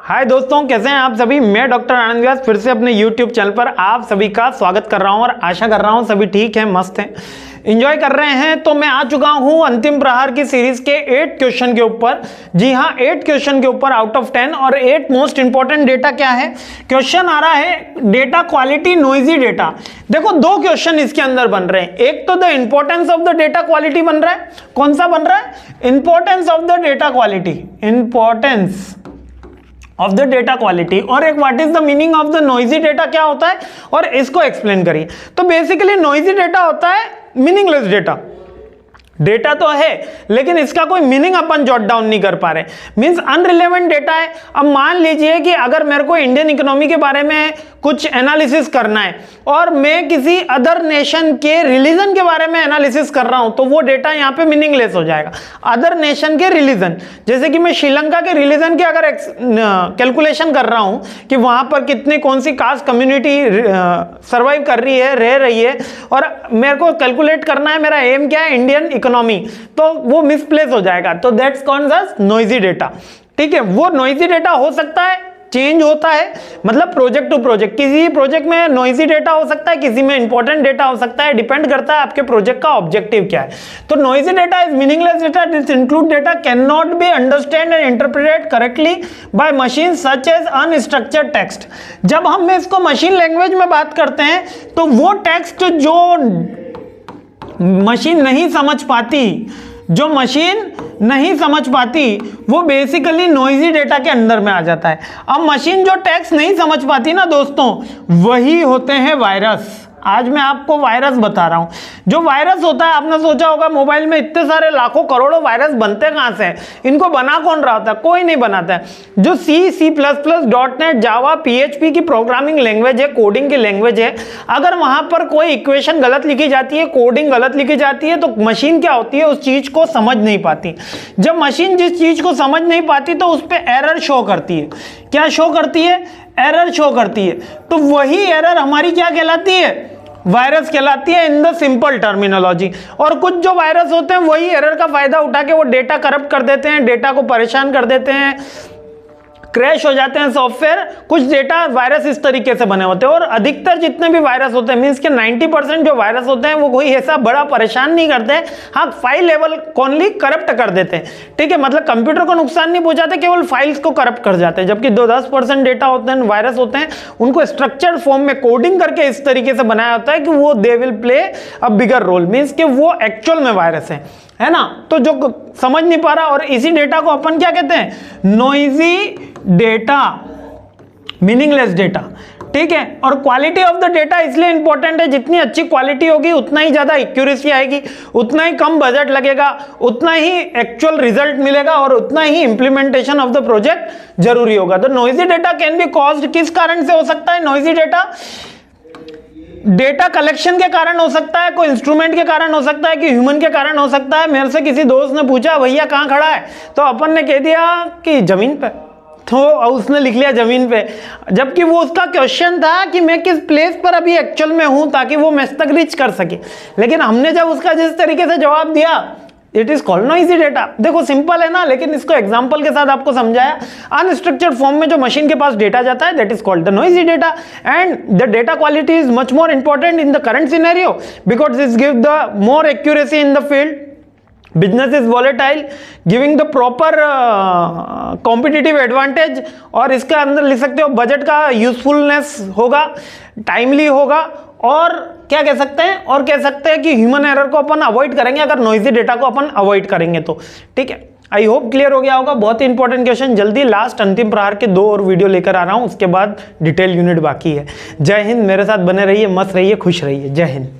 हाय दोस्तों, कैसे हैं आप सभी। मैं डॉक्टर आनंद व्यास फिर से अपने YouTube चैनल पर आप सभी का स्वागत कर रहा हूं और आशा कर रहा हूं सभी ठीक हैं, मस्त हैं, एंजॉय कर रहे हैं। तो मैं आ चुका हूं अंतिम प्रहार की सीरीज के 8 क्वेश्चन के ऊपर। जी हां, 8 क्वेश्चन के ऊपर आउट ऑफ 10 और 8 मोस्ट इंपॉर्टेंट डेटा क्या है। क्वेश्चन आ रहा है डेटा क्वालिटी, नॉइजी डेटा। देखो 2 क्वेश्चन इसके अंदर बन रहे हैं। एक तो the importance of the data quality बन रहा है। कौन सा बन रहा है? Importance of the data quality, importance of the data quality. और एक what is the meaning of the noisy data क्या होता है और इसको एक्सप्लेन करिए। तो बेसिकली नॉइजी डेटा होता है मीनिंगलेस डेटा। डेटा तो है लेकिन इसका कोई मीनिंग अपन जॉट डाउन नहीं कर पा रहे, मींस अनरिलेवेंट डेटा है। अब मान लीजिए कि अगर मेरे को इंडियन इकोनॉमी के बारे में कुछ एनालिसिस करना है और मैं किसी अदर नेशन के रिलीजन के बारे में एनालिसिस कर रहा हूं तो वो डेटा यहां पे मीनिंगलेस हो जाएगा। अदर नेशन के रिलीजन, जैसे कि मैं श्रीलंका के रिलीजन के अगर कैलकुलेशन कर रहा हूं कि वहां पर कितनी कौन सी कास्ट कम्युनिटी सर्वाइव कर रही है, रह रही है, और मेरे को कैलकुलेट करना है, मेरा एम क्या है, इंडियन इकोनॉमी, तो वो मिसप्लेस हो जाएगा। तो that's called as noisy data. ठीक है, वो नॉइजी डेटा हो सकता है, चेंज होता है, मतलब प्रोजेक्ट टू प्रोजेक्ट। किसी प्रोजेक्ट में नॉइजी डेटा हो सकता है, किसी में इंपॉर्टेंट डेटा हो सकता है, डिपेंड करता है आपके प्रोजेक्ट का ऑब्जेक्टिव क्या है। तो noisy data is meaningless data. This include data can not be understand and interpreted correctly by machine such as unstructured text. जब हम इसको मशीन लैंग्वेज में बात करते हैं तो वो टेक्स्ट जो मशीन नहीं समझ पाती, जो मशीन नहीं समझ पाती, वो बेसिकली नॉइजी डेटा के अंदर में आ जाता है। अब मशीन जो टेक्स्ट नहीं समझ पाती ना दोस्तों, वही होते हैं वायरस। आज मैं आपको वायरस बता रहा हूं। जो वायरस होता है, आपने सोचा होगा मोबाइल में इतने सारे लाखों करोड़ों वायरस बनते कहां से हैं? इनको बना कौन रहा होता है? कोई नहीं बनाता है। जो C++, .NET, जावा, PHP की प्रोग्रामिंग लैंग्वेज है, कोडिंग की लैंग्वेज है, अगर वहां पर कोई इक्वेशन गलत लिखी जाती है, कोडिंग गलत लिखी जाती है, तो मशीन क्या होती है, उस चीज को समझ नहीं पाती। जब मशीन जिस चीज को समझ नहीं पाती तो उस पर एरर शो करती है। क्या शो करती है? एरर शो करती है। तो वही एरर हमारी क्या कहलाती है? वायरस कहलाती है इन द सिंपल टर्मिनोलॉजी। और कुछ जो वायरस होते हैं वही एरर का फायदा उठा के वो डेटा करप्ट कर देते हैं, डेटा को परेशान कर देते हैं, क्रैश हो जाते हैं सॉफ्टवेयर। कुछ डेटा वायरस इस तरीके से बने होते हैं। और अधिकतर जितने भी वायरस होते हैं, मींस के 90% जो वायरस होते हैं वो कोई ऐसा बड़ा परेशान नहीं करते हैं, हाँ फाइल लेवल ओनली करप्ट कर देते हैं। ठीक है, मतलब कंप्यूटर को नुकसान नहीं पहुंचाते, केवल फाइल्स को करप्ट कर जाते हैं। जबकि 10% डेटा होते हैं, वायरस होते हैं, उनको स्ट्रक्चर्ड फॉर्म में कोडिंग करके इस तरीके से बनाया होता है कि वो they will play a bigger role, means के वो एक्चुअल में वायरस है ना। तो जो समझ नहीं पा रहा, और इसी डेटा को अपन क्या कहते हैं? Noisy data, meaningless data. ठीक है, और क्वालिटी ऑफ द डेटा इसलिए इंपॉर्टेंट है, जितनी अच्छी क्वालिटी होगी उतना ही ज्यादा एक्यूरेसी आएगी, उतना ही कम बजट लगेगा, उतना ही एक्चुअल रिजल्ट मिलेगा और उतना ही इंप्लीमेंटेशन ऑफ द प्रोजेक्ट जरूरी होगा। तो noisy data can be caused, किस कारण से हो सकता है नॉइजी डेटा? डेटा कलेक्शन के कारण हो सकता है, कोई इंस्ट्रूमेंट के कारण हो सकता है, कि ह्यूमन के कारण हो सकता है। मेरे से किसी दोस्त ने पूछा भैया कहाँ खड़ा है, तो अपन ने कह दिया कि जमीन पे, तो उसने लिख लिया जमीन पे, जबकि वो उसका क्वेश्चन था कि मैं किस प्लेस पर अभी एक्चुअल में हूं ताकि वो मैच तक रीच कर सके। लेकिन हमने जब उसका जिस तरीके से जवाब दिया, it is called noisy data. देखो सिंपल है ना, लेकिन इसको एग्जांपल के साथ आपको समझाया। अनस्ट्रक्चर्ड फॉर्म में जो मशीन के पास डेटा जाता है, that is called the noisy data. And the data quality is much more important in the current scenario because this give the more accuracy in the field. Business is volatile, giving the proper competitive advantage. और इसके अंदर लिख सकते हो budget का usefulness होगा, timely होगा, और क्या कह सकते हैं, और कह सकते हैं कि ह्यूमन एरर को अपन अवॉइड करेंगे अगर नॉइजी डेटा को अपन अवॉइड करेंगे तो। ठीक है, आई होप क्लियर हो गया होगा। बहुत ही इंपॉर्टेंट क्वेश्चन। जल्दी लास्ट अंतिम प्रहार के 2 और वीडियो लेकर आ रहा हूं, उसके बाद डिटेल यूनिट बाकी है। जय हिंद, मेरे साथ बने रहिए, मस्त रहिए, खुश रहिए। जय हिंद।